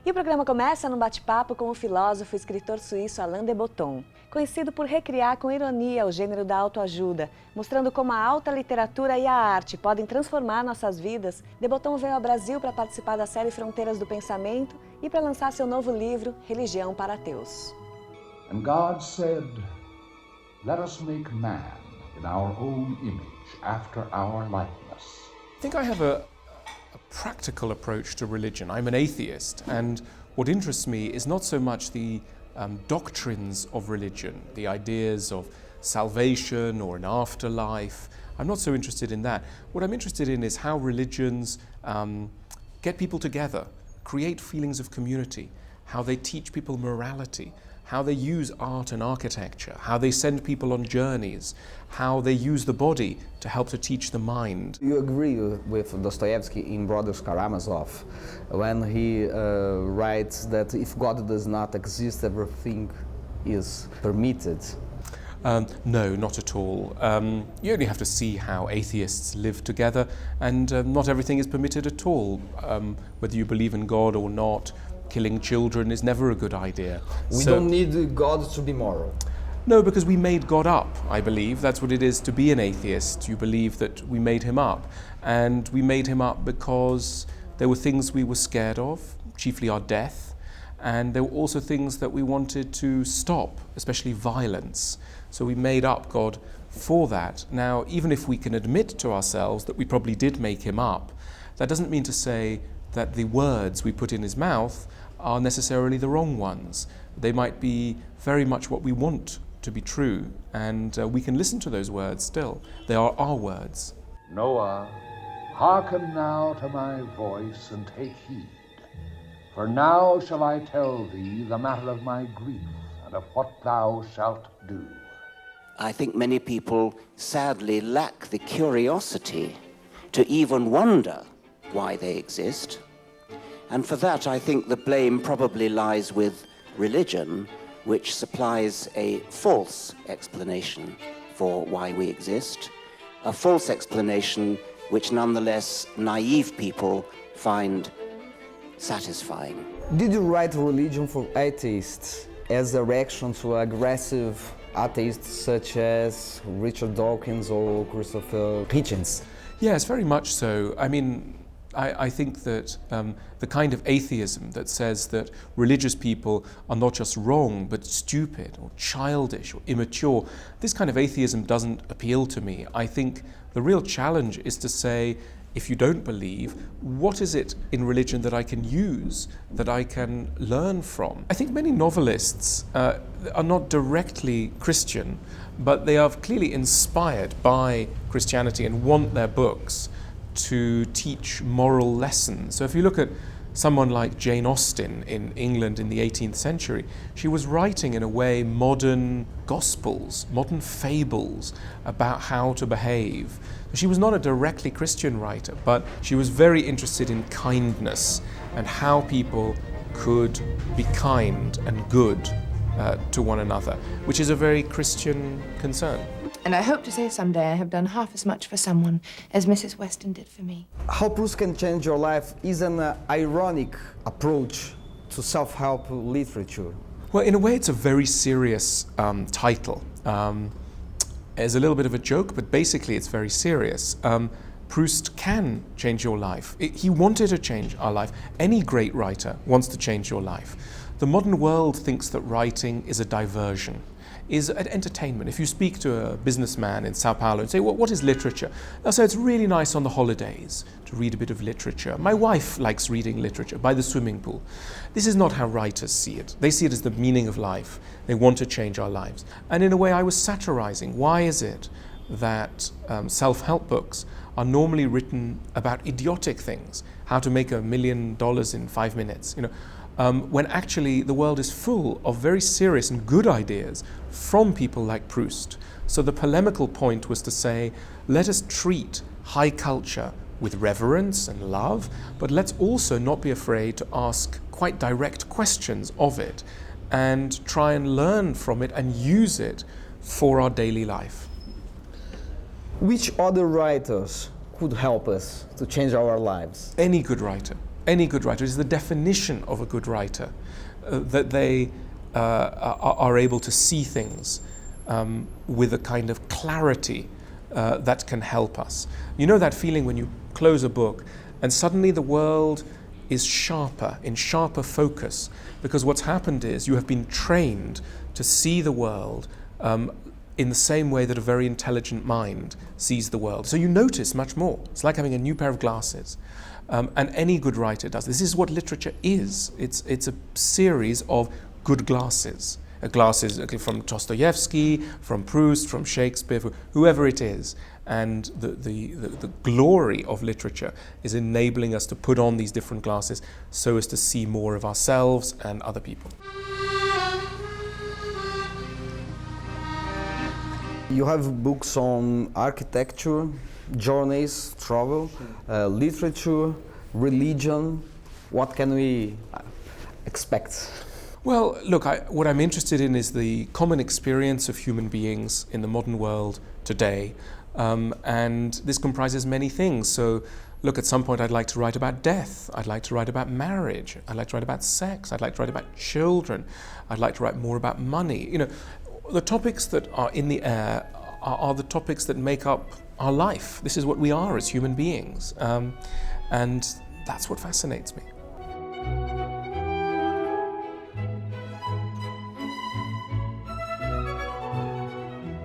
E o programa começa num bate-papo com o filósofo e escritor suíço Alain De Botton, conhecido por recriar com ironia o gênero da auto-ajuda, mostrando como a alta literatura e a arte podem transformar nossas vidas. De Botton veio ao Brasil para participar da série Fronteiras do Pensamento e para lançar seu novo livro, Religião para Ateus. And God said, "Let us make man in our own image, after our likeness." I think I have a practical approach to religion. I'm an atheist, and what interests me is not so much the doctrines of religion, the ideas of salvation or an afterlife. I'm not so interested in that. What I'm interested in is how religions get people together, create feelings of community, how they teach people morality, how they use art and architecture, how they send people on journeys, how they use the body to help to teach the mind. You agree with Dostoevsky in Brothers Karamazov when he writes that if God does not exist, everything is permitted? No, not at all. You only have to see how atheists live together, and not everything is permitted at all. Whether you believe in God or not, killing children is never a good idea. We don't need God to be moral. No, because we made God up, I believe. That's what it is to be an atheist. You believe that we made him up. And we made him up because there were things we were scared of, chiefly our death. And there were also things that we wanted to stop, especially violence. So we made up God for that. Now, even if we can admit to ourselves that we probably did make him up, that doesn't mean to say that the words we put in his mouth are necessarily the wrong ones. They might be very much what we want to be true, and we can listen to those words still. They are our words. Noah, hearken now to my voice and take heed. For now shall I tell thee the matter of my grief and of what thou shalt do. I think many people sadly lack the curiosity to even wonder why they exist. And for that, I think the blame probably lies with religion, which supplies a false explanation for why we exist, a false explanation which nonetheless naive people find satisfying. Did you write Religion for Atheists as a reaction to aggressive atheists such as Richard Dawkins or Christopher Hitchens? Yes, very much so. I mean, I think that the kind of atheism that says that religious people are not just wrong, but stupid or childish or immature, this kind of atheism doesn't appeal to me. I think the real challenge is to say, if you don't believe, what is it in religion that I can use, that I can learn from? I think many novelists are not directly Christian, but they are clearly inspired by Christianity and want their books to teach moral lessons. So if you look at someone like Jane Austen in England in the 18th century, she was writing in a way modern gospels, modern fables about how to behave. She was not a directly Christian writer, but she was very interested in kindness and how people could be kind and good to one another, which is a very Christian concern. And I hope to say someday I have done half as much for someone as Mrs. Weston did for me. How Proust Can Change Your Life is an ironic approach to self-help literature. Well, in a way, it's a very serious title. It's a little bit of a joke, but basically it's very serious. Proust can change your life. He wanted to change our life. Any great writer wants to change your life. The modern world thinks that writing is a diversion, is an entertainment. If you speak to a businessman in Sao Paulo and say, what is literature? They'll say it's really nice on the holidays to read a bit of literature. My wife likes reading literature by the swimming pool. This is not how writers see it. They see it as the meaning of life. They want to change our lives. And in a way, I was satirizing. Why is it that self-help books are normally written about idiotic things? How to make $1 million in 5 minutes, when actually the world is full of very serious and good ideas from people like Proust. So the polemical point was to say, let us treat high culture with reverence and love, but let's also not be afraid to ask quite direct questions of it and try and learn from it and use it for our daily life. Which other writers could help us to change our lives? Any good writer. any good writer, is the definition of a good writer, that they are able to see things with a kind of clarity that can help us. You know that feeling when you close a book and suddenly the world is sharper, in sharper focus, because what's happened is you have been trained to see the world in the same way that a very intelligent mind sees the world. So you notice much more. It's like having a new pair of glasses. And any good writer does. This is what literature is. It's a series of good glasses. Glasses from Dostoevsky, from Proust, from Shakespeare, whoever it is. And the glory of literature is enabling us to put on these different glasses so as to see more of ourselves and other people. You have books on architecture, journeys, travel, literature, religion. What can we expect? Well, look, what I'm interested in is the common experience of human beings in the modern world today. And this comprises many things. So, look, at some point I'd like to write about death. I'd like to write about marriage. I'd like to write about sex. I'd like to write about children. I'd like to write more about money. You know, the topics that are in the air are the topics that make up our life. This is what we are as human beings. And that's what fascinates me.